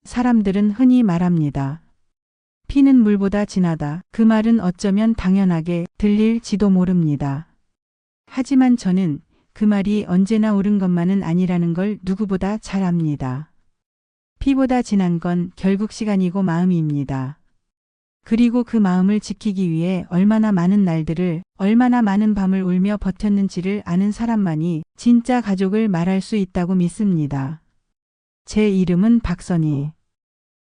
사람들은 흔히 말합니다. 피는 물보다 진하다. 그 말은 어쩌면 당연하게 들릴지도 모릅니다. 하지만 저는 그 말이 언제나 옳은 것만은 아니라는 걸 누구보다 잘 압니다. 피보다 진한 건 결국 시간이고 마음입니다. 그리고 그 마음을 지키기 위해 얼마나 많은 날들을, 얼마나 많은 밤을 울며 버텼는지를 아는 사람만이 진짜 가족을 말할 수 있다고 믿습니다. 제 이름은 박선희.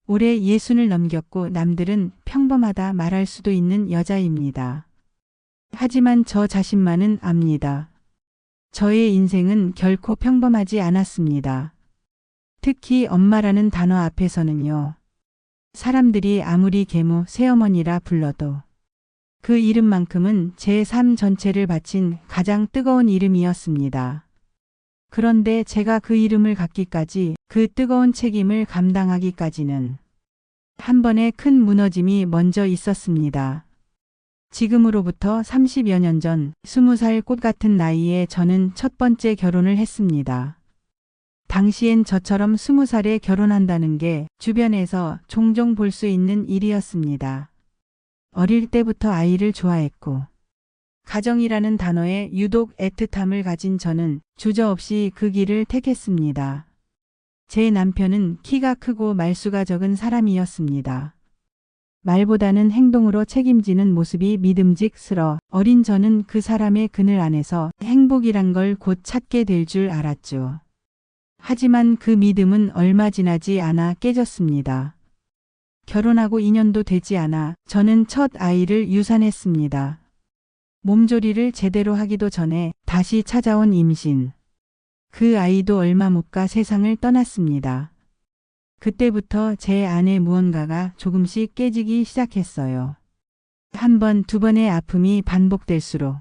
올해 60을 넘겼고 남들은 평범하다 말할 수도 있는 여자입니다. 하지만 저 자신만은 압니다. 저의 인생은 결코 평범하지 않았습니다. 특히 엄마라는 단어 앞에서는요. 사람들이 아무리 계모, 새어머니라 불러도 그 이름만큼은 제 삶 전체를 바친 가장 뜨거운 이름이었습니다. 그런데 제가 그 이름을 갖기까지, 그 뜨거운 책임을 감당하기까지는 한 번의 큰 무너짐이 먼저 있었습니다. 지금으로부터 30여 년 전 20살 꽃 같은 나이에 저는 첫 번째 결혼을 했습니다. 당시엔 저처럼 20살에 결혼한다는 게 주변에서 종종 볼 수 있는 일이었습니다. 어릴 때부터 아이를 좋아했고 가정이라는 단어에 유독 애틋함을 가진 저는 주저없이 그 길을 택했습니다. 제 남편은 키가 크고 말수가 적은 사람이었습니다. 말보다는 행동으로 책임지는 모습이 믿음직스러 어린 저는 그 사람의 그늘 안에서 행복이란 걸 곧 찾게 될 줄 알았죠. 하지만 그 믿음은 얼마 지나지 않아 깨졌습니다. 결혼하고 2년도 되지 않아 저는 첫 아이를 유산했습니다. 몸조리를 제대로 하기도 전에 다시 찾아온 임신. 그 아이도 얼마 못 가 세상을 떠났습니다. 그때부터 제 안에 무언가가 조금씩 깨지기 시작했어요. 한 번, 두 번의 아픔이 반복될수록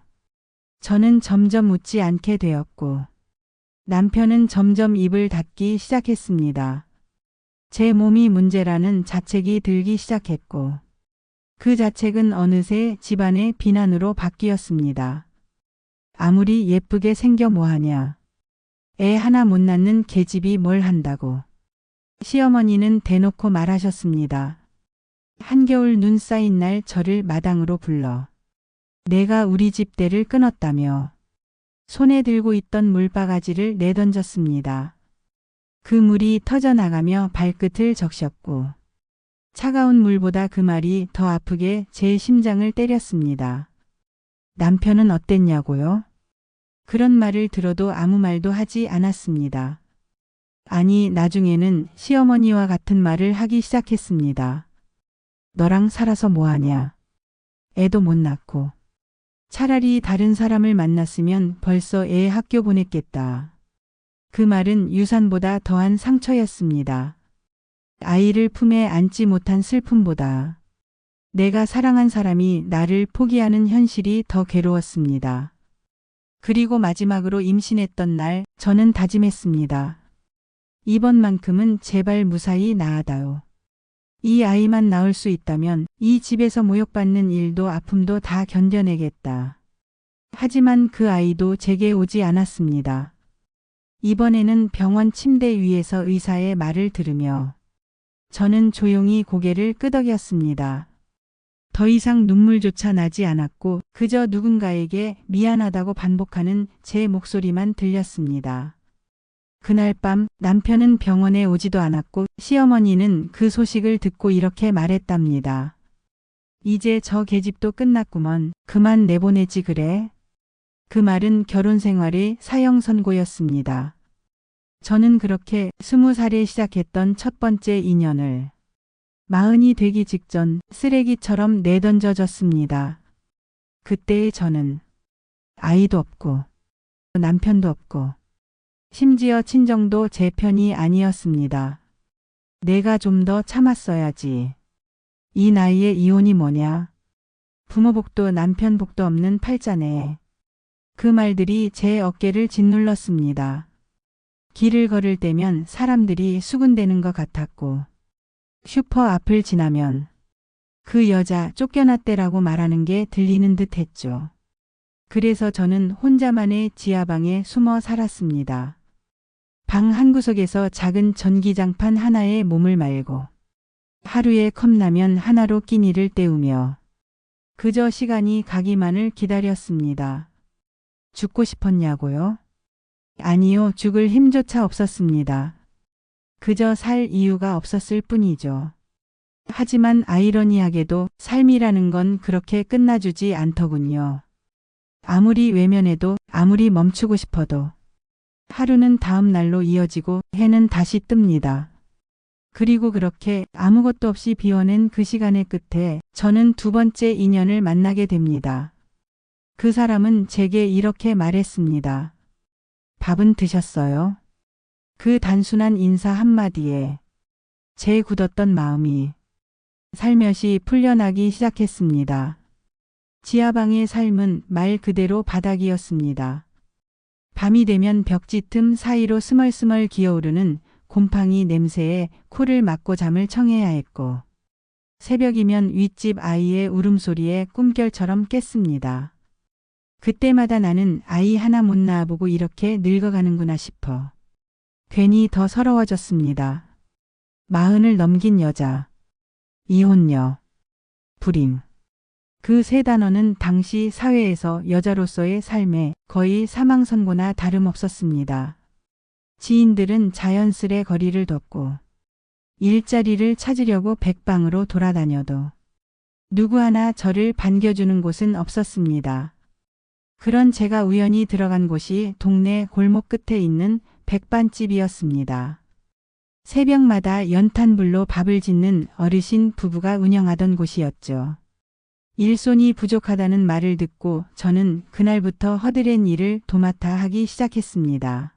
저는 점점 웃지 않게 되었고 남편은 점점 입을 닫기 시작했습니다. 제 몸이 문제라는 자책이 들기 시작했고 그 자책은 어느새 집안의 비난으로 바뀌었습니다. 아무리 예쁘게 생겨 뭐하냐. 애 하나 못 낳는 계집이 뭘 한다고. 시어머니는 대놓고 말하셨습니다. 한겨울 눈 쌓인 날 저를 마당으로 불러 내가 우리 집 대를 끊었다며 손에 들고 있던 물바가지를 내던졌습니다. 그 물이 터져나가며 발끝을 적셨고 차가운 물보다 그 말이 더 아프게 제 심장을 때렸습니다. 남편은 어땠냐고요? 그런 말을 들어도 아무 말도 하지 않았습니다. 아니, 나중에는 시어머니와 같은 말을 하기 시작했습니다. 너랑 살아서 뭐하냐? 애도 못 낳고. 차라리 다른 사람을 만났으면 벌써 애 학교 보냈겠다. 그 말은 유산보다 더한 상처였습니다. 아이를 품에 안지 못한 슬픔보다 내가 사랑한 사람이 나를 포기하는 현실이 더 괴로웠습니다. 그리고 마지막으로 임신했던 날 저는 다짐했습니다. 이번만큼은 제발 무사히 낳아다오. 이 아이만 낳을 수 있다면 이 집에서 모욕받는 일도 아픔도 다 견뎌내겠다. 하지만 그 아이도 제게 오지 않았습니다. 이번에는 병원 침대 위에서 의사의 말을 들으며 저는 조용히 고개를 끄덕였습니다. 더 이상 눈물조차 나지 않았고 그저 누군가에게 미안하다고 반복하는 제 목소리만 들렸습니다. 그날 밤 남편은 병원에 오지도 않았고 시어머니는 그 소식을 듣고 이렇게 말했답니다. 이제 저 계집도 끝났구먼. 그만 내보내지 그래. 그 말은 결혼 생활의 사형 선고였습니다. 저는 그렇게 20살에 시작했던 첫 번째 인연을 40이 되기 직전 쓰레기처럼 내던져졌습니다. 그때의 저는 아이도 없고 남편도 없고 심지어 친정도 제 편이 아니었습니다. 내가 좀 더 참았어야지. 이 나이에 이혼이 뭐냐. 부모 복도 남편 복도 없는 팔자네. 그 말들이 제 어깨를 짓눌렀습니다. 길을 걸을 때면 사람들이 수군대는 것 같았고 슈퍼 앞을 지나면 그 여자 쫓겨났대라고 말하는 게 들리는 듯 했죠. 그래서 저는 혼자만의 지하방에 숨어 살았습니다. 방 한구석에서 작은 전기장판 하나에 몸을 말고 하루에 컵라면 하나로 끼니를 때우며 그저 시간이 가기만을 기다렸습니다. 죽고 싶었냐고요? 아니요, 죽을 힘조차 없었습니다. 그저 살 이유가 없었을 뿐이죠. 하지만 아이러니하게도 삶이라는 건 그렇게 끝나주지 않더군요. 아무리 외면해도, 아무리 멈추고 싶어도 하루는 다음 날로 이어지고 해는 다시 뜹니다. 그리고 그렇게 아무것도 없이 비워낸 그 시간의 끝에 저는 두 번째 인연을 만나게 됩니다. 그 사람은 제게 이렇게 말했습니다. 밥은 드셨어요? 그 단순한 인사 한마디에 제 굳었던 마음이 살며시 풀려나기 시작했습니다. 지하방의 삶은 말 그대로 바닥이었습니다. 밤이 되면 벽지 틈 사이로 스멀스멀 기어오르는 곰팡이 냄새에 코를 막고 잠을 청해야 했고, 새벽이면 윗집 아이의 울음소리에 꿈결처럼 깼습니다. 그때마다 나는 아이 하나 못 낳아보고 이렇게 늙어가는구나 싶어 괜히 더 서러워졌습니다. 40을 넘긴 여자, 이혼녀, 불임. 그 세 단어는 당시 사회에서 여자로서의 삶에 거의 사망선고나 다름없었습니다. 지인들은 자연스레 거리를 뒀고 일자리를 찾으려고 백방으로 돌아다녀도 누구 하나 저를 반겨주는 곳은 없었습니다. 그런 제가 우연히 들어간 곳이 동네 골목 끝에 있는 백반집이었습니다. 새벽마다 연탄불로 밥을 짓는 어르신 부부가 운영하던 곳이었죠. 일손이 부족하다는 말을 듣고 저는 그날부터 허드렛 일을 도맡아 하기 시작했습니다.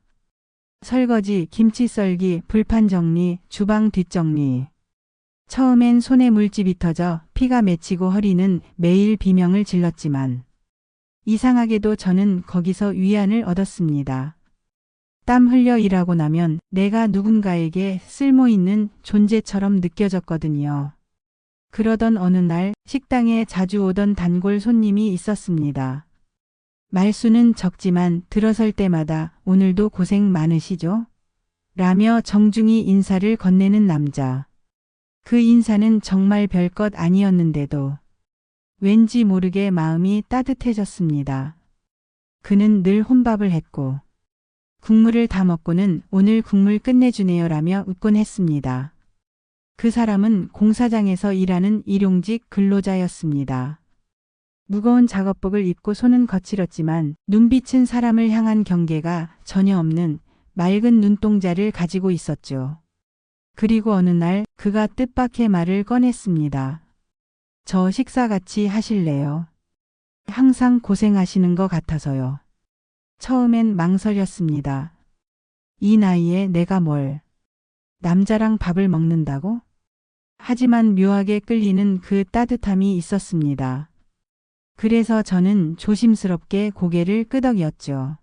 설거지, 김치 썰기, 불판 정리, 주방 뒷정리. 처음엔 손에 물집이 터져 피가 맺히고 허리는 매일 비명을 질렀지만 이상하게도 저는 거기서 위안을 얻었습니다. 땀 흘려 일하고 나면 내가 누군가에게 쓸모있는 존재처럼 느껴졌거든요. 그러던 어느 날 식당에 자주 오던 단골 손님이 있었습니다. 말수는 적지만 들어설 때마다 오늘도 고생 많으시죠? 라며 정중히 인사를 건네는 남자. 그 인사는 정말 별것 아니었는데도 왠지 모르게 마음이 따뜻해졌습니다. 그는 늘 혼밥을 했고 국물을 다 먹고는 오늘 국물 끝내주네요 라며 웃곤 했습니다. 그 사람은 공사장에서 일하는 일용직 근로자였습니다. 무거운 작업복을 입고 손은 거칠었지만 눈빛은 사람을 향한 경계가 전혀 없는 맑은 눈동자를 가지고 있었죠. 그리고 어느 날 그가 뜻밖의 말을 꺼냈습니다. 저 식사 같이 하실래요? 항상 고생하시는 것 같아서요. 처음엔 망설였습니다. 이 나이에 내가 뭘 남자랑 밥을 먹는다고? 하지만 묘하게 끌리는 그 따뜻함이 있었습니다. 그래서 저는 조심스럽게 고개를 끄덕였죠.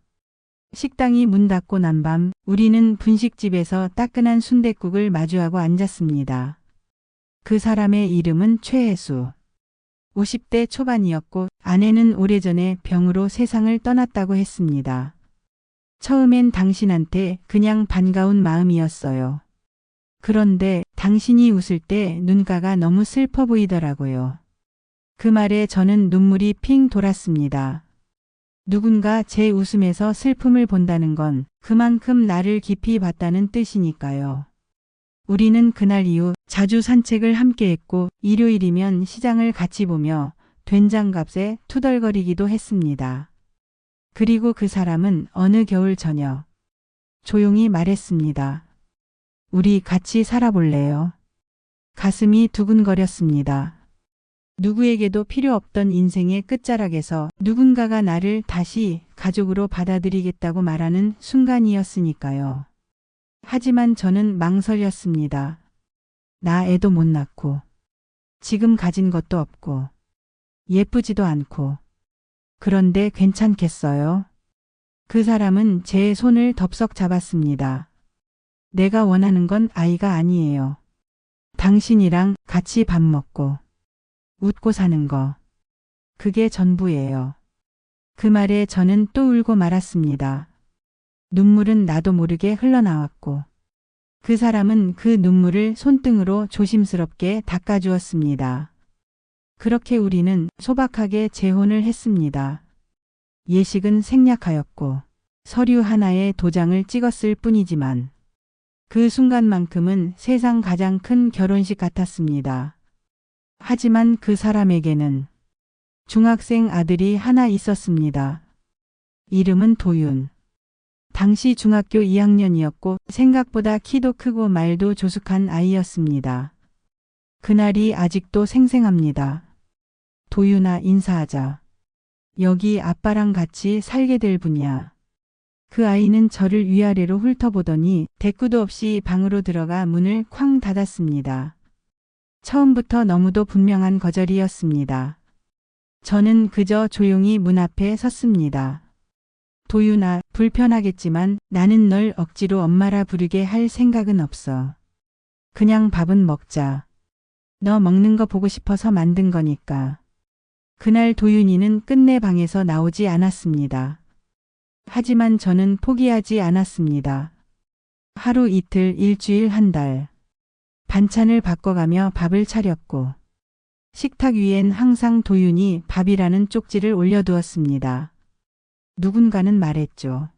식당이 문 닫고 난 밤 우리는 분식집에서 따끈한 순댓국을 마주하고 앉았습니다. 그 사람의 이름은 최혜수. 50대 초반이었고 아내는 오래전에 병으로 세상을 떠났다고 했습니다. 처음엔 당신한테 그냥 반가운 마음이었어요. 그런데 당신이 웃을 때 눈가가 너무 슬퍼 보이더라고요. 그 말에 저는 눈물이 핑 돌았습니다. 누군가 제 웃음에서 슬픔을 본다는 건 그만큼 나를 깊이 봤다는 뜻이니까요. 우리는 그날 이후 자주 산책을 함께 했고 일요일이면 시장을 같이 보며 된장값에 투덜거리기도 했습니다. 그리고 그 사람은 어느 겨울 저녁 조용히 말했습니다. 우리 같이 살아볼래요? 가슴이 두근거렸습니다. 누구에게도 필요 없던 인생의 끝자락에서 누군가가 나를 다시 가족으로 받아들이겠다고 말하는 순간이었으니까요. 하지만 저는 망설였습니다. 나 애도 못 낳고 지금 가진 것도 없고 예쁘지도 않고 그런데 괜찮겠어요? 그 사람은 제 손을 덥석 잡았습니다. 내가 원하는 건 아이가 아니에요. 당신이랑 같이 밥 먹고 웃고 사는 거. 그게 전부예요. 그 말에 저는 또 울고 말았습니다. 눈물은 나도 모르게 흘러나왔고 그 사람은 그 눈물을 손등으로 조심스럽게 닦아주었습니다. 그렇게 우리는 소박하게 재혼을 했습니다. 예식은 생략하였고 서류 하나에 도장을 찍었을 뿐이지만 그 순간만큼은 세상 가장 큰 결혼식 같았습니다. 하지만 그 사람에게는 중학생 아들이 하나 있었습니다. 이름은 도윤. 당시 중학교 2학년이었고 생각보다 키도 크고 말도 조숙한 아이였습니다. 그날이 아직도 생생합니다. 도윤아, 인사하자. 여기 아빠랑 같이 살게 될 분이야. 그 아이는 저를 위아래로 훑어보더니 대꾸도 없이 방으로 들어가 문을 쾅 닫았습니다. 처음부터 너무도 분명한 거절이었습니다. 저는 그저 조용히 문 앞에 섰습니다. 도윤아, 불편하겠지만 나는 널 억지로 엄마라 부르게 할 생각은 없어. 그냥 밥은 먹자. 너 먹는 거 보고 싶어서 만든 거니까. 그날 도윤이는 끝내 방에서 나오지 않았습니다. 하지만 저는 포기하지 않았습니다. 하루 이틀, 일주일, 한 달. 반찬을 바꿔가며 밥을 차렸고 식탁 위엔 항상 도윤이 밥이라는 쪽지를 올려두었습니다. 누군가는 말했죠.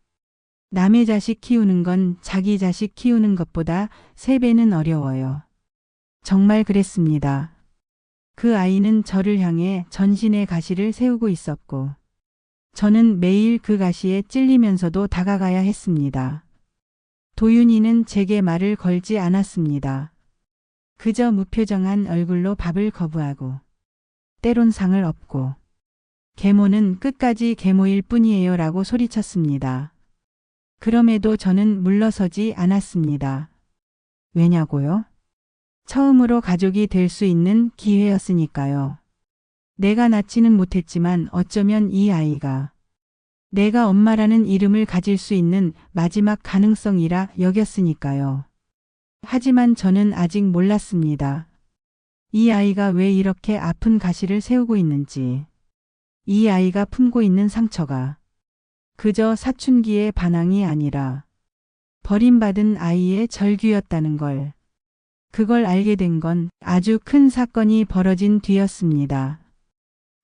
남의 자식 키우는 건 자기 자식 키우는 것보다 3배는 어려워요. 정말 그랬습니다. 그 아이는 저를 향해 전신의 가시를 세우고 있었고 저는 매일 그 가시에 찔리면서도 다가가야 했습니다. 도윤이는 제게 말을 걸지 않았습니다. 그저 무표정한 얼굴로 밥을 거부하고 때론 상을 엎고 계모는 끝까지 계모일 뿐이에요 라고 소리쳤습니다. 그럼에도 저는 물러서지 않았습니다. 왜냐고요? 처음으로 가족이 될 수 있는 기회였으니까요. 내가 낳지는 못했지만 어쩌면 이 아이가 내가 엄마라는 이름을 가질 수 있는 마지막 가능성이라 여겼으니까요. 하지만 저는 아직 몰랐습니다. 이 아이가 왜 이렇게 아픈 가시를 세우고 있는지, 이 아이가 품고 있는 상처가 그저 사춘기의 반항이 아니라 버림받은 아이의 절규였다는 걸, 그걸 알게 된 건 아주 큰 사건이 벌어진 뒤였습니다.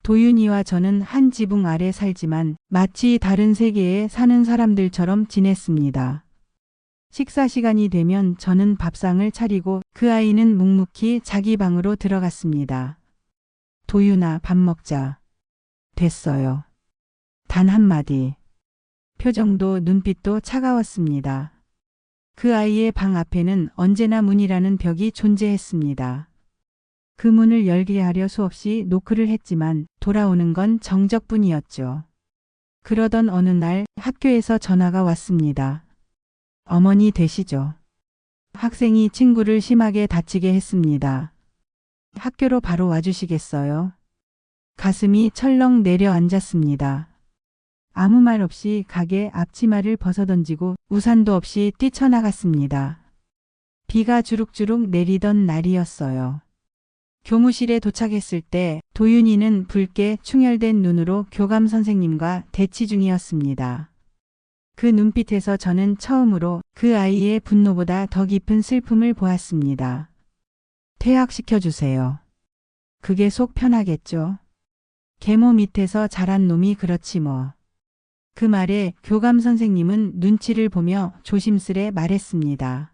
도윤이와 저는 한 지붕 아래 살지만 마치 다른 세계에 사는 사람들처럼 지냈습니다. 식사 시간이 되면 저는 밥상을 차리고 그 아이는 묵묵히 자기 방으로 들어갔습니다. 도윤아, 밥 먹자. 됐어요. 단 한마디. 표정도 눈빛도 차가웠습니다. 그 아이의 방 앞에는 언제나 문이라는 벽이 존재했습니다. 그 문을 열게 하려 수없이 노크를 했지만 돌아오는 건 정적뿐이었죠. 그러던 어느 날 학교에서 전화가 왔습니다. 어머니 되시죠? 학생이 친구를 심하게 다치게 했습니다. 학교로 바로 와주시겠어요? 가슴이 철렁 내려앉았습니다. 아무 말 없이 가게 앞치마를 벗어던지고 우산도 없이 뛰쳐나갔습니다. 비가 주룩주룩 내리던 날이었어요. 교무실에 도착했을 때 도윤이는 붉게 충혈된 눈으로 교감 선생님과 대치 중이었습니다. 그 눈빛에서 저는 처음으로 그 아이의 분노보다 더 깊은 슬픔을 보았습니다. 퇴학시켜주세요. 그게 속 편하겠죠? 계모 밑에서 자란 놈이 그렇지 뭐. 그 말에 교감 선생님은 눈치를 보며 조심스레 말했습니다.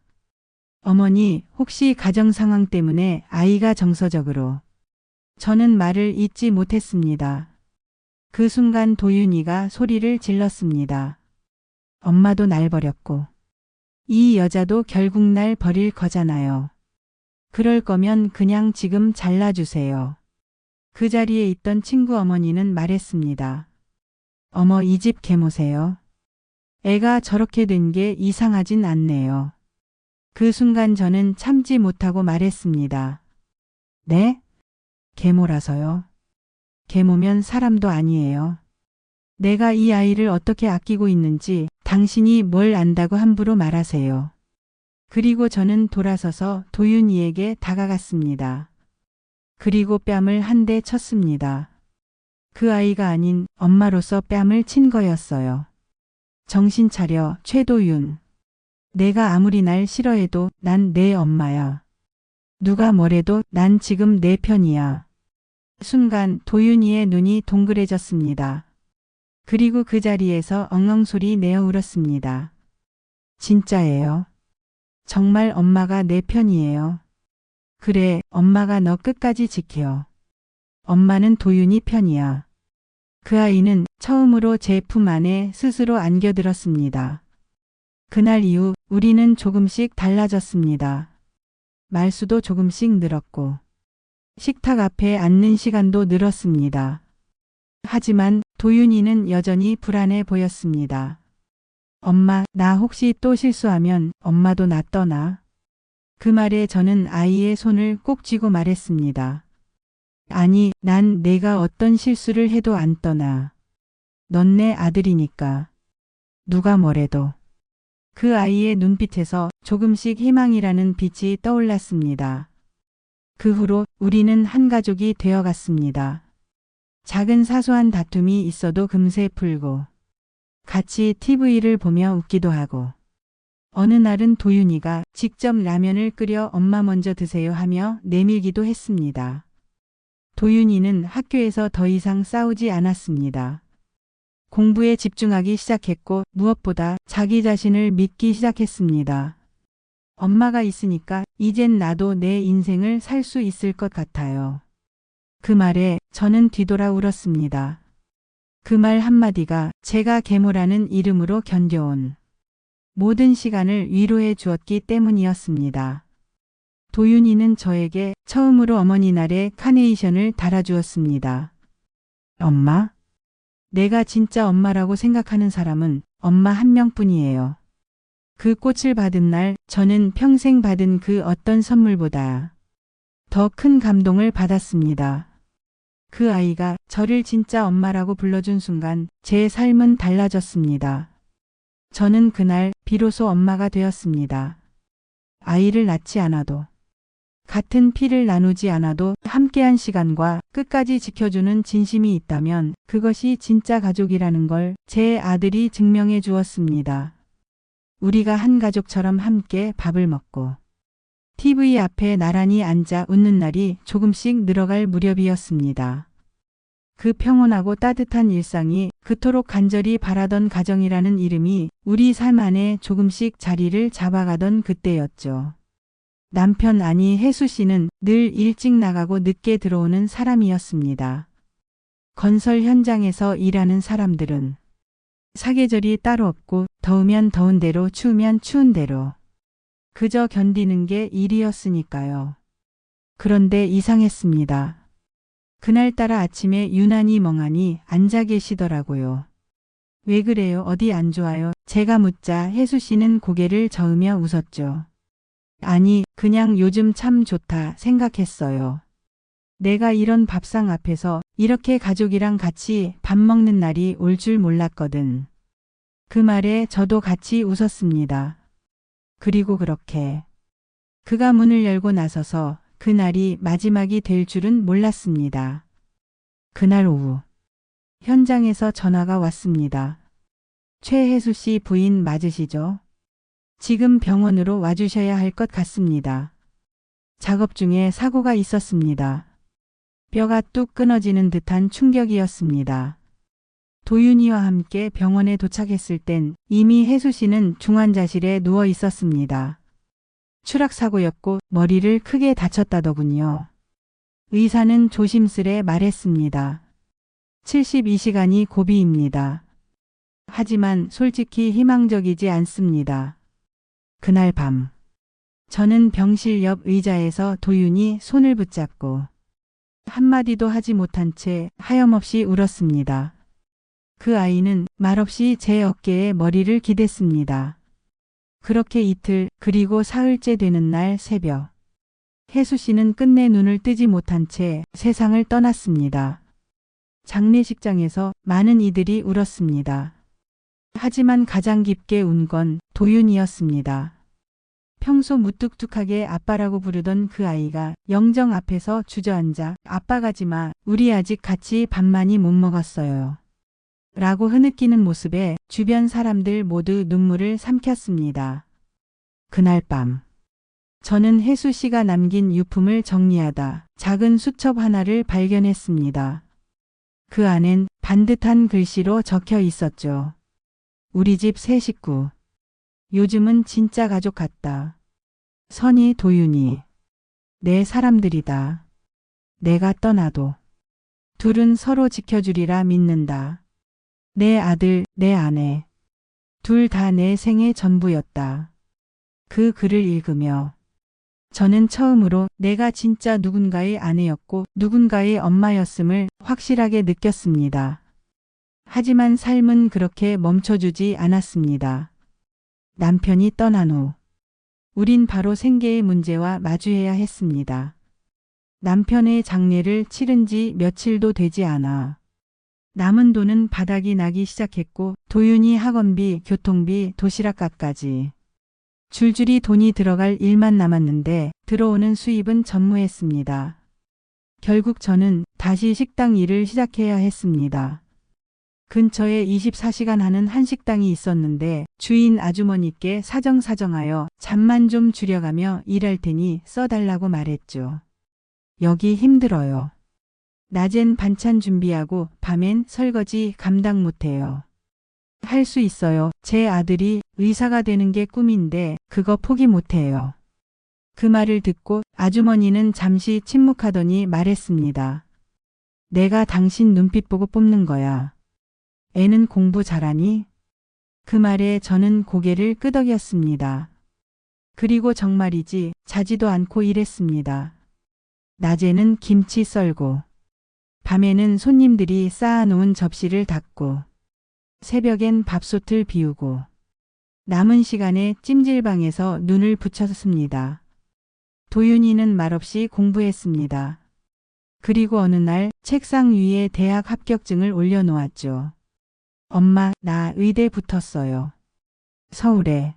어머니, 혹시 가정 상황 때문에 아이가 정서적으로. 저는 말을 잇지 못했습니다. 그 순간 도윤이가 소리를 질렀습니다. 엄마도 날 버렸고 이 여자도 결국 날 버릴 거잖아요. 그럴 거면 그냥 지금 잘라주세요. 그 자리에 있던 친구 어머니는 말했습니다. 어머, 이 집 계모세요. 애가 저렇게 된 게 이상하진 않네요. 그 순간 저는 참지 못하고 말했습니다. 네? 계모라서요. 계모면 사람도 아니에요. 내가 이 아이를 어떻게 아끼고 있는지 당신이 뭘 안다고 함부로 말하세요. 그리고 저는 돌아서서 도윤이에게 다가갔습니다. 그리고 뺨을 한 대 쳤습니다. 그 아이가 아닌 엄마로서 뺨을 친 거였어요. 정신 차려, 최도윤. 내가 아무리 날 싫어해도 난 내 엄마야. 누가 뭐래도 난 지금 내 편이야. 순간 도윤이의 눈이 동그래졌습니다. 그리고 그 자리에서 엉엉 소리 내어 울었습니다. 진짜예요. 정말 엄마가 내 편이에요. 그래, 엄마가 너 끝까지 지켜. 엄마는 도윤이 편이야. 그 아이는 처음으로 제 품 안에 스스로 안겨들었습니다. 그날 이후 우리는 조금씩 달라졌습니다. 말수도 조금씩 늘었고 식탁 앞에 앉는 시간도 늘었습니다. 하지만 도윤이는 여전히 불안해 보였습니다. 엄마, 나 혹시 또 실수하면 엄마도 나 떠나? 그 말에 저는 아이의 손을 꼭 쥐고 말했습니다. 아니, 난 내가 어떤 실수를 해도 안 떠나. 넌 내 아들이니까. 누가 뭐래도. 그 아이의 눈빛에서 조금씩 희망이라는 빛이 떠올랐습니다. 그 후로 우리는 한 가족이 되어갔습니다. 작은 사소한 다툼이 있어도 금세 풀고 같이 TV를 보며 웃기도 하고 어느 날은 도윤이가 직접 라면을 끓여 엄마 먼저 드세요 하며 내밀기도 했습니다. 도윤이는 학교에서 더 이상 싸우지 않았습니다. 공부에 집중하기 시작했고 무엇보다 자기 자신을 믿기 시작했습니다. 엄마가 있으니까 이젠 나도 내 인생을 살 수 있을 것 같아요. 그 말에 저는 뒤돌아 울었습니다. 그 말 한마디가 제가 계모라는 이름으로 견뎌온 모든 시간을 위로해 주었기 때문이었습니다. 도윤이는 저에게 처음으로 어머니 날에 카네이션을 달아주었습니다. 엄마? 내가 진짜 엄마라고 생각하는 사람은 엄마 한 명뿐이에요. 그 꽃을 받은 날 저는 평생 받은 그 어떤 선물보다 더 큰 감동을 받았습니다. 그 아이가 저를 진짜 엄마라고 불러준 순간 제 삶은 달라졌습니다. 저는 그날 비로소 엄마가 되었습니다. 아이를 낳지 않아도 같은 피를 나누지 않아도 함께한 시간과 끝까지 지켜주는 진심이 있다면 그것이 진짜 가족이라는 걸 제 아들이 증명해 주었습니다. 우리가 한 가족처럼 함께 밥을 먹고 TV 앞에 나란히 앉아 웃는 날이 조금씩 늘어갈 무렵이었습니다. 그 평온하고 따뜻한 일상이 그토록 간절히 바라던 가정이라는 이름이 우리 삶 안에 조금씩 자리를 잡아가던 그때였죠. 남편 아니 혜수 씨는 늘 일찍 나가고 늦게 들어오는 사람이었습니다. 건설 현장에서 일하는 사람들은 사계절이 따로 없고 더우면 더운 대로 추우면 추운 대로 그저 견디는 게 일이었으니까요. 그런데 이상했습니다. 그날따라 아침에 유난히 멍하니 앉아 계시더라고요. 왜 그래요? 어디 안 좋아요? 제가 묻자 혜수 씨는 고개를 저으며 웃었죠. 아니, 그냥 요즘 참 좋다 생각했어요. 내가 이런 밥상 앞에서 이렇게 가족이랑 같이 밥 먹는 날이 올 줄 몰랐거든. 그 말에 저도 같이 웃었습니다. 그리고 그렇게 그가 문을 열고 나서서 그날이 마지막이 될 줄은 몰랐습니다. 그날 오후 현장에서 전화가 왔습니다. 최혜수 씨 부인 맞으시죠? 지금 병원으로 와주셔야 할 것 같습니다. 작업 중에 사고가 있었습니다. 뼈가 뚝 끊어지는 듯한 충격이었습니다. 도윤이와 함께 병원에 도착했을 땐 이미 혜수 씨는 중환자실에 누워 있었습니다. 추락사고였고 머리를 크게 다쳤다더군요. 의사는 조심스레 말했습니다. 72시간이 고비입니다. 하지만 솔직히 희망적이지 않습니다. 그날 밤 저는 병실 옆 의자에서 도윤이 손을 붙잡고 한마디도 하지 못한 채 하염없이 울었습니다. 그 아이는 말없이 제 어깨에 머리를 기댔습니다. 그렇게 이틀 그리고 사흘째 되는 날 새벽 혜수 씨는 끝내 눈을 뜨지 못한 채 세상을 떠났습니다. 장례식장에서 많은 이들이 울었습니다. 하지만 가장 깊게 운 건 도윤이었습니다. 평소 무뚝뚝하게 아빠라고 부르던 그 아이가 영정 앞에서 주저앉아 아빠 가지마, 우리 아직 같이 밥 많이 못 먹었어요. 라고 흐느끼는 모습에 주변 사람들 모두 눈물을 삼켰습니다. 그날 밤 저는 혜수 씨가 남긴 유품을 정리하다 작은 수첩 하나를 발견했습니다. 그 안엔 반듯한 글씨로 적혀 있었죠. 우리 집 세 식구. 요즘은 진짜 가족 같다. 선희, 도윤이. 내 사람들이다. 내가 떠나도 둘은 서로 지켜주리라 믿는다. 내 아들, 내 아내. 둘 다 내 생의 전부였다. 그 글을 읽으며 저는 처음으로 내가 진짜 누군가의 아내였고 누군가의 엄마였음을 확실하게 느꼈습니다. 하지만 삶은 그렇게 멈춰주지 않았습니다. 남편이 떠난 후 우린 바로 생계의 문제와 마주해야 했습니다. 남편의 장례를 치른 지 며칠도 되지 않아 남은 돈은 바닥이 나기 시작했고 도윤이 학원비, 교통비, 도시락값까지 줄줄이 돈이 들어갈 일만 남았는데 들어오는 수입은 전무했습니다. 결국 저는 다시 식당 일을 시작해야 했습니다. 근처에 24시간 하는 한식당이 있었는데 주인 아주머니께 사정사정하여 잠만 좀 줄여가며 일할 테니 써달라고 말했죠. 여기 힘들어요. 낮엔 반찬 준비하고 밤엔 설거지 감당 못해요. 할 수 있어요. 제 아들이 의사가 되는 게 꿈인데 그거 포기 못해요. 그 말을 듣고 아주머니는 잠시 침묵하더니 말했습니다. 내가 당신 눈빛 보고 뽑는 거야. 애는 공부 잘하니? 그 말에 저는 고개를 끄덕였습니다. 그리고 정말이지 자지도 않고 일했습니다. 낮에는 김치 썰고 밤에는 손님들이 쌓아놓은 접시를 닦고 새벽엔 밥솥을 비우고 남은 시간에 찜질방에서 눈을 붙였습니다. 도윤이는 말없이 공부했습니다. 그리고 어느 날 책상 위에 대학 합격증을 올려놓았죠. 엄마, 나 의대 붙었어요. 서울에.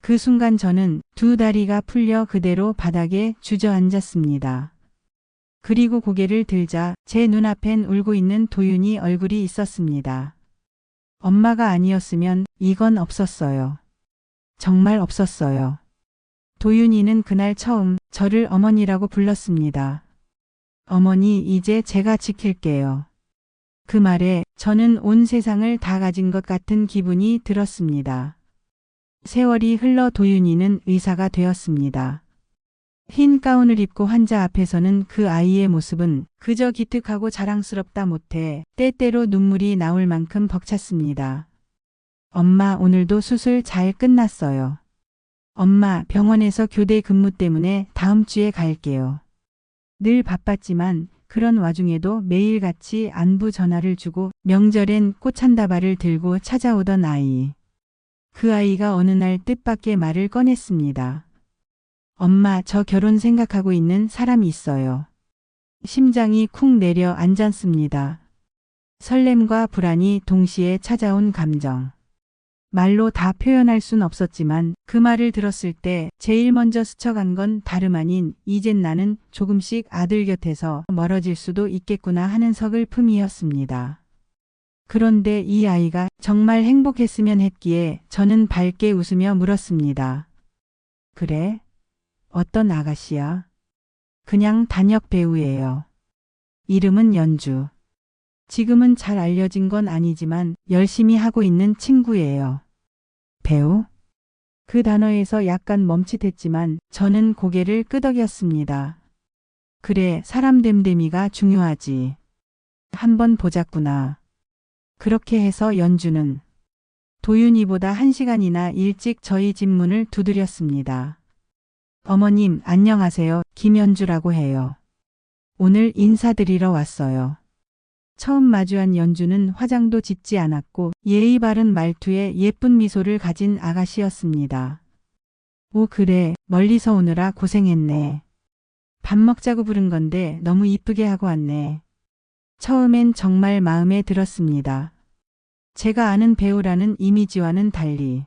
그 순간 저는 두 다리가 풀려 그대로 바닥에 주저앉았습니다. 그리고 고개를 들자 제 눈앞엔 울고 있는 도윤이 얼굴이 있었습니다. 엄마가 아니었으면 이건 없었어요. 정말 없었어요. 도윤이는 그날 처음 저를 어머니라고 불렀습니다. 어머니, 이제 제가 지킬게요. 그 말에 저는 온 세상을 다 가진 것 같은 기분이 들었습니다. 세월이 흘러 도윤이는 의사가 되었습니다. 흰 가운을 입고 환자 앞에서는 그 아이의 모습은 그저 기특하고 자랑스럽다 못해 때때로 눈물이 나올 만큼 벅찼습니다. 엄마, 오늘도 수술 잘 끝났어요. 엄마, 병원에서 교대 근무 때문에 다음 주에 갈게요. 늘 바빴지만 그런 와중에도 매일같이 안부 전화를 주고 명절엔 꽃 한 다발을 들고 찾아오던 아이. 그 아이가 어느 날 뜻밖의 말을 꺼냈습니다. 엄마, 저 결혼 생각하고 있는 사람이 있어요. 심장이 쿵 내려 앉았습니다. 설렘과 불안이 동시에 찾아온 감정. 말로 다 표현할 순 없었지만 그 말을 들었을 때 제일 먼저 스쳐간 건 다름 아닌 이젠 나는 조금씩 아들 곁에서 멀어질 수도 있겠구나 하는 서글픔이었습니다. 그런데 이 아이가 정말 행복했으면 했기에 저는 밝게 웃으며 물었습니다. 그래? 어떤 아가씨야? 그냥 단역 배우예요. 이름은 연주. 지금은 잘 알려진 건 아니지만 열심히 하고 있는 친구예요. 배우? 그 단어에서 약간 멈칫했지만 저는 고개를 끄덕였습니다. 그래, 사람 됨됨이가 중요하지. 한번 보자꾸나. 그렇게 해서 연주는 도윤이보다 1시간이나 일찍 저희 집 문을 두드렸습니다. 어머님, 안녕하세요. 김연주라고 해요. 오늘 인사드리러 왔어요. 처음 마주한 연주는 화장도 짓지 않았고 예의 바른 말투에 예쁜 미소를 가진 아가씨였습니다. 오, 그래, 멀리서 오느라 고생했네. 밥 먹자고 부른 건데 너무 이쁘게 하고 왔네. 처음엔 정말 마음에 들었습니다. 제가 아는 배우라는 이미지와는 달리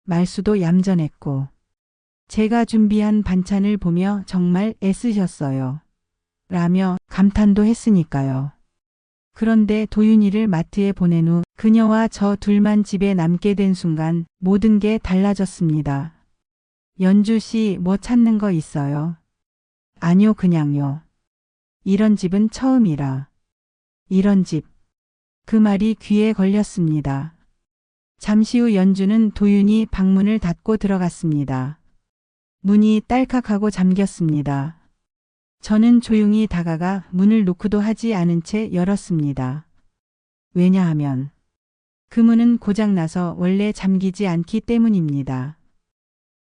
말수도 얌전했고 제가 준비한 반찬을 보며 정말 애쓰셨어요. 라며 감탄도 했으니까요. 그런데 도윤이를 마트에 보낸 후 그녀와 저 둘만 집에 남게 된 순간 모든 게 달라졌습니다. 연주 씨 뭐 찾는 거 있어요? 아니요, 그냥요. 이런 집은 처음이라. 이런 집. 그 말이 귀에 걸렸습니다. 잠시 후 연주는 도윤이 방문을 닫고 들어갔습니다. 문이 딸깍하고 잠겼습니다. 저는 조용히 다가가 문을 노크도 하지 않은 채 열었습니다. 왜냐하면 그 문은 고장나서 원래 잠기지 않기 때문입니다.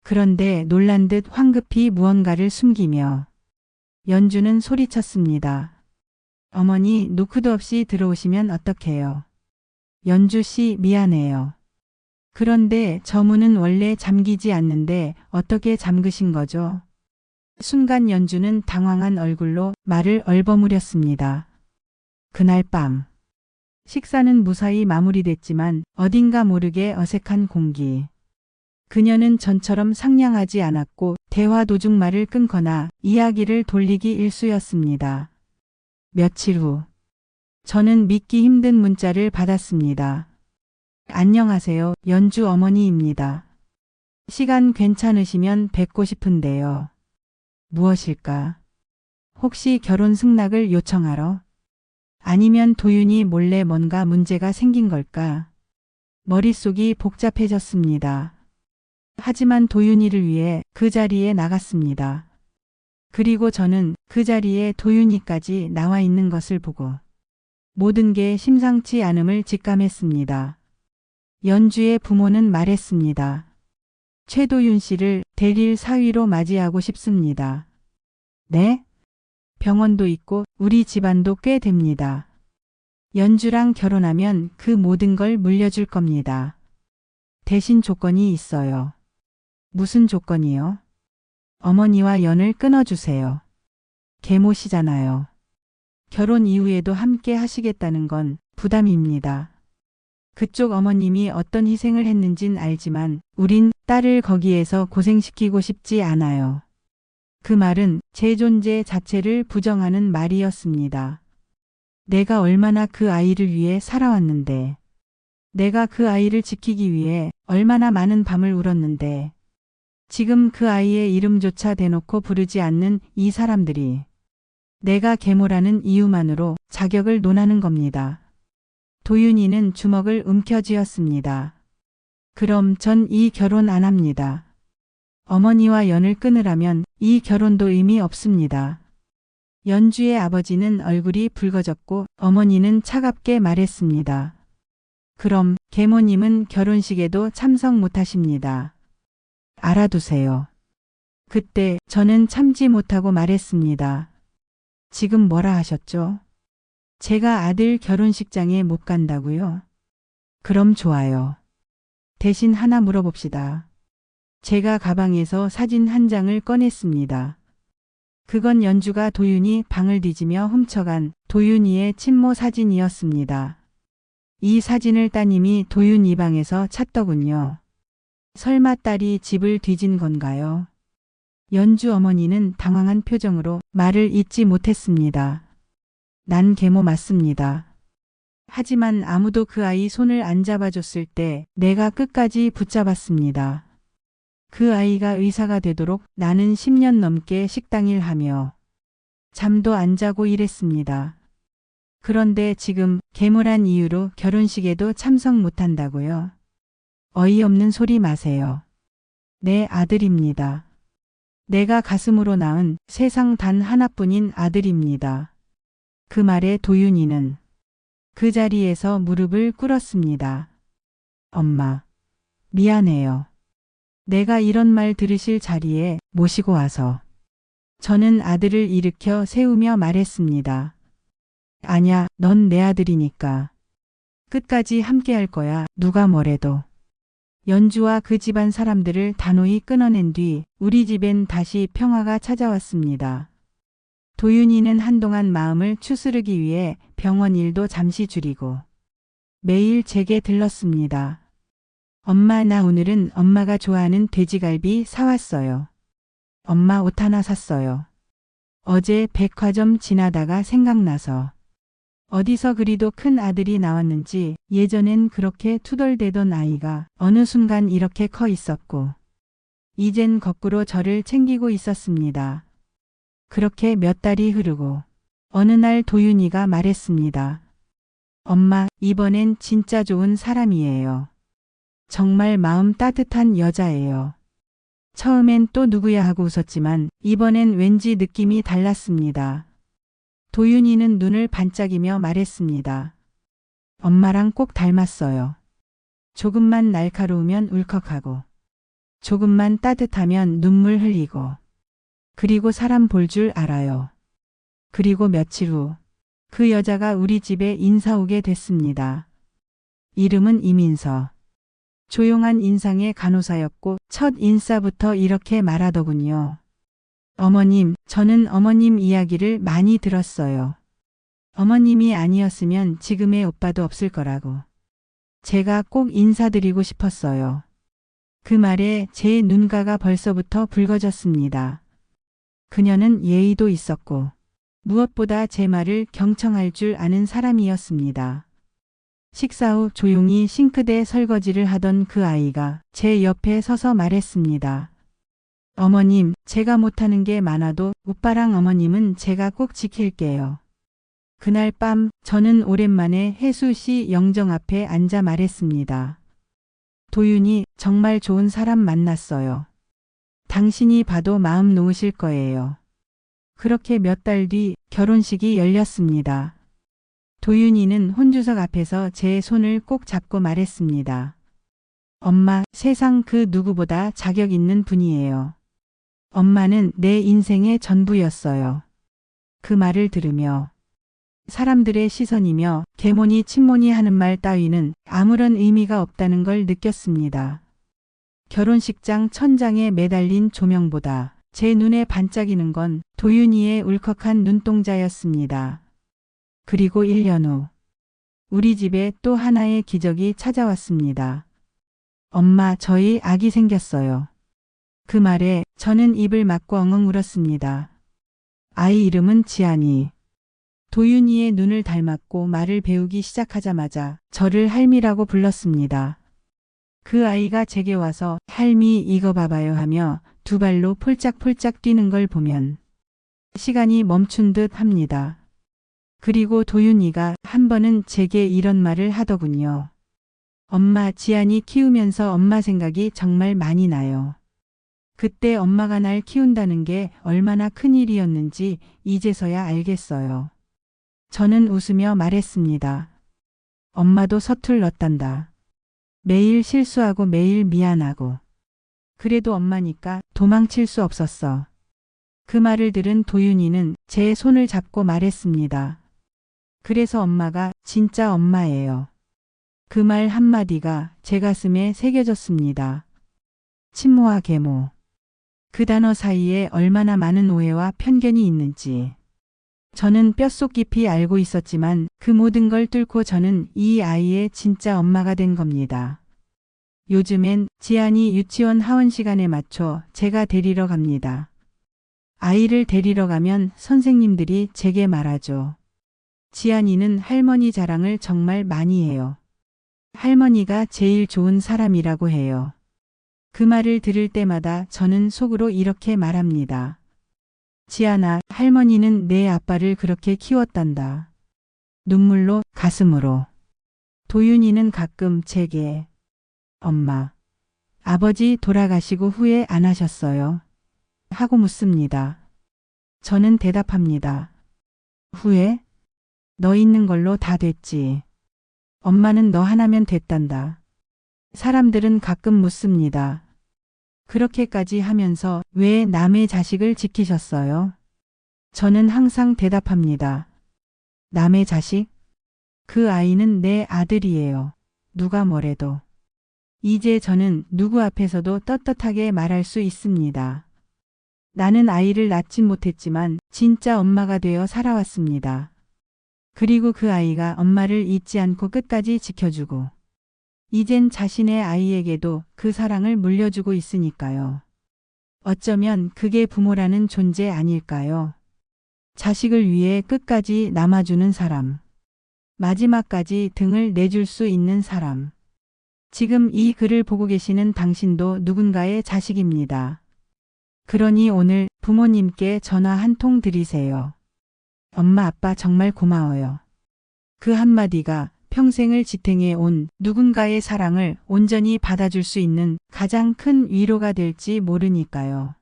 그런데 놀란 듯 황급히 무언가를 숨기며 연주는 소리쳤습니다. 어머니, 노크도 없이 들어오시면 어떡해요? 연주 씨 미안해요. 그런데 저 문은 원래 잠기지 않는데 어떻게 잠그신 거죠? 순간 연주는 당황한 얼굴로 말을 얼버무렸습니다. 그날 밤 식사는 무사히 마무리됐지만 어딘가 모르게 어색한 공기. 그녀는 전처럼 상냥하지 않았고 대화 도중 말을 끊거나 이야기를 돌리기 일쑤였습니다. 며칠 후 저는 믿기 힘든 문자를 받았습니다. 안녕하세요. 연주 어머니입니다. 시간 괜찮으시면 뵙고 싶은데요. 무엇일까? 혹시 결혼 승낙을 요청하러? 아니면 도윤이 몰래 뭔가 문제가 생긴 걸까? 머릿속이 복잡해졌습니다. 하지만 도윤이를 위해 그 자리에 나갔습니다. 그리고 저는 그 자리에 도윤이까지 나와 있는 것을 보고 모든 게 심상치 않음을 직감했습니다. 연주의 부모는 말했습니다. 최도윤 씨를 대릴 사위로 맞이하고 싶습니다. 네? 병원도 있고 우리 집안도 꽤 됩니다. 연주랑 결혼하면 그 모든 걸 물려줄 겁니다. 대신 조건이 있어요. 무슨 조건이요? 어머니와 연을 끊어주세요. 계모시잖아요. 결혼 이후에도 함께 하시겠다는 건 부담입니다. 그쪽 어머님이 어떤 희생을 했는진 알지만 우린 딸을 거기에서 고생시키고 싶지 않아요. 그 말은 제 존재 자체를 부정하는 말이었습니다. 내가 얼마나 그 아이를 위해 살아왔는데, 내가 그 아이를 지키기 위해 얼마나 많은 밤을 울었는데, 지금 그 아이의 이름조차 대놓고 부르지 않는 이 사람들이 내가 계모라는 이유만으로 자격을 논하는 겁니다. 도윤이는 주먹을 움켜쥐었습니다. 그럼 전 이 결혼 안 합니다. 어머니와 연을 끊으라면 이 결혼도 의미 없습니다. 연주의 아버지는 얼굴이 붉어졌고 어머니는 차갑게 말했습니다. 그럼 계모님은 결혼식에도 참석 못하십니다. 알아두세요. 그때 저는 참지 못하고 말했습니다. 지금 뭐라 하셨죠? 제가 아들 결혼식장에 못 간다고요? 그럼 좋아요. 대신 하나 물어봅시다. 제가 가방에서 사진 한 장을 꺼냈습니다. 그건 연주가 도윤이 방을 뒤지며 훔쳐간 도윤이의 친모 사진이었습니다. 이 사진을 따님이 도윤이 방에서 찾더군요. 설마 딸이 집을 뒤진 건가요? 연주 어머니는 당황한 표정으로 말을 잇지 못했습니다. 난 계모 맞습니다. 하지만 아무도 그 아이 손을 안 잡아줬을 때 내가 끝까지 붙잡았습니다. 그 아이가 의사가 되도록 나는 10년 넘게 식당일 하며 잠도 안 자고 일했습니다. 그런데 지금 계모란 이유로 결혼식에도 참석 못한다고요? 어이없는 소리 마세요. 내 아들입니다. 내가 가슴으로 낳은 세상 단 하나뿐인 아들입니다. 그 말에 도윤이는 그 자리에서 무릎을 꿇었습니다. 엄마, 미안해요. 내가 이런 말 들으실 자리에 모시고 와서. 저는 아들을 일으켜 세우며 말했습니다. 아냐, 넌 내 아들이니까. 끝까지 함께 할 거야, 누가 뭐래도. 연주와 그 집안 사람들을 단호히 끊어낸 뒤 우리 집엔 다시 평화가 찾아왔습니다. 도윤이는 한동안 마음을 추스르기 위해 병원 일도 잠시 줄이고 매일 제게 들렀습니다. 엄마, 나 오늘은 엄마가 좋아하는 돼지갈비 사왔어요. 엄마, 옷 하나 샀어요. 어제 백화점 지나다가 생각나서. 어디서 그리도 큰 아들이 나왔는지 예전엔 그렇게 투덜대던 아이가 어느 순간 이렇게 커 있었고 이젠 거꾸로 저를 챙기고 있었습니다. 그렇게 몇 달이 흐르고 어느 날 도윤이가 말했습니다. 엄마, 이번엔 진짜 좋은 사람이에요. 정말 마음 따뜻한 여자예요. 처음엔 또 누구야 하고 웃었지만 이번엔 왠지 느낌이 달랐습니다. 도윤이는 눈을 반짝이며 말했습니다. 엄마랑 꼭 닮았어요. 조금만 날카로우면 울컥하고 조금만 따뜻하면 눈물 흘리고 그리고 사람 볼 줄 알아요. 그리고 며칠 후 그 여자가 우리 집에 인사 오게 됐습니다. 이름은 이민서. 조용한 인상의 간호사였고 첫 인사부터 이렇게 말하더군요. 어머님, 저는 어머님 이야기를 많이 들었어요. 어머님이 아니었으면 지금의 오빠도 없을 거라고. 제가 꼭 인사드리고 싶었어요. 그 말에 제 눈가가 벌써부터 붉어졌습니다. 그녀는 예의도 있었고 무엇보다 제 말을 경청할 줄 아는 사람이었습니다. 식사 후 조용히 싱크대 설거지를 하던 그 아이가 제 옆에 서서 말했습니다. 어머님, 제가 못하는 게 많아도 오빠랑 어머님은 제가 꼭 지킬게요. 그날 밤 저는 오랜만에 혜수 씨 영정 앞에 앉아 말했습니다. 도윤이 정말 좋은 사람 만났어요. 당신이 봐도 마음 놓으실 거예요. 그렇게 몇 달 뒤 결혼식이 열렸습니다. 도윤이는 혼주석 앞에서 제 손을 꼭 잡고 말했습니다. 엄마, 세상 그 누구보다 자격 있는 분이에요. 엄마는 내 인생의 전부였어요. 그 말을 들으며 사람들의 시선이며 계모니 친모니 하는 말 따위는 아무런 의미가 없다는 걸 느꼈습니다. 결혼식장 천장에 매달린 조명보다 제 눈에 반짝이는 건 도윤이의 울컥한 눈동자였습니다. 그리고 1년 후 우리 집에 또 하나의 기적이 찾아왔습니다. 엄마, 저희 아기 생겼어요. 그 말에 저는 입을 막고 엉엉 울었습니다. 아이 이름은 지안이. 도윤이의 눈을 닮았고 말을 배우기 시작하자마자 저를 할미라고 불렀습니다. 그 아이가 제게 와서 할미 이거 봐봐요 하며 두 발로 폴짝폴짝 뛰는 걸 보면 시간이 멈춘 듯 합니다. 그리고 도윤이가 한 번은 제게 이런 말을 하더군요. 엄마, 지안이 키우면서 엄마 생각이 정말 많이 나요. 그때 엄마가 날 키운다는 게 얼마나 큰일이었는지 이제서야 알겠어요. 저는 웃으며 말했습니다. 엄마도 서툴렀단다. 매일 실수하고 매일 미안하고. 그래도 엄마니까 도망칠 수 없었어. 그 말을 들은 도윤이는 제 손을 잡고 말했습니다. 그래서 엄마가 진짜 엄마예요. 그 말 한마디가 제 가슴에 새겨졌습니다. 친모와 계모. 그 단어 사이에 얼마나 많은 오해와 편견이 있는지. 저는 뼛속 깊이 알고 있었지만 그 모든 걸 뚫고 저는 이 아이의 진짜 엄마가 된 겁니다. 요즘엔 지안이 유치원 하원 시간에 맞춰 제가 데리러 갑니다. 아이를 데리러 가면 선생님들이 제게 말하죠. 지안이는 할머니 자랑을 정말 많이 해요. 할머니가 제일 좋은 사람이라고 해요. 그 말을 들을 때마다 저는 속으로 이렇게 말합니다. 지안아, 할머니는 내 아빠를 그렇게 키웠단다. 눈물로, 가슴으로. 도윤이는 가끔 제게 엄마, 아버지 돌아가시고 후회 안 하셨어요? 하고 묻습니다. 저는 대답합니다. 후회? 너 있는 걸로 다 됐지. 엄마는 너 하나면 됐단다. 사람들은 가끔 묻습니다. 그렇게까지 하면서 왜 남의 자식을 지키셨어요? 저는 항상 대답합니다. 남의 자식? 그 아이는 내 아들이에요. 누가 뭐래도. 이제 저는 누구 앞에서도 떳떳하게 말할 수 있습니다. 나는 아이를 낳진 못했지만 진짜 엄마가 되어 살아왔습니다. 그리고 그 아이가 엄마를 잊지 않고 끝까지 지켜주고 이젠 자신의 아이에게도 그 사랑을 물려주고 있으니까요. 어쩌면 그게 부모라는 존재 아닐까요? 자식을 위해 끝까지 남아주는 사람. 마지막까지 등을 내줄 수 있는 사람. 지금 이 글을 보고 계시는 당신도 누군가의 자식입니다. 그러니 오늘 부모님께 전화 한 통 드리세요. 엄마 아빠 정말 고마워요. 그 한마디가 평생을 지탱해 온 누군가의 사랑을 온전히 받아줄 수 있는 가장 큰 위로가 될지 모르니까요.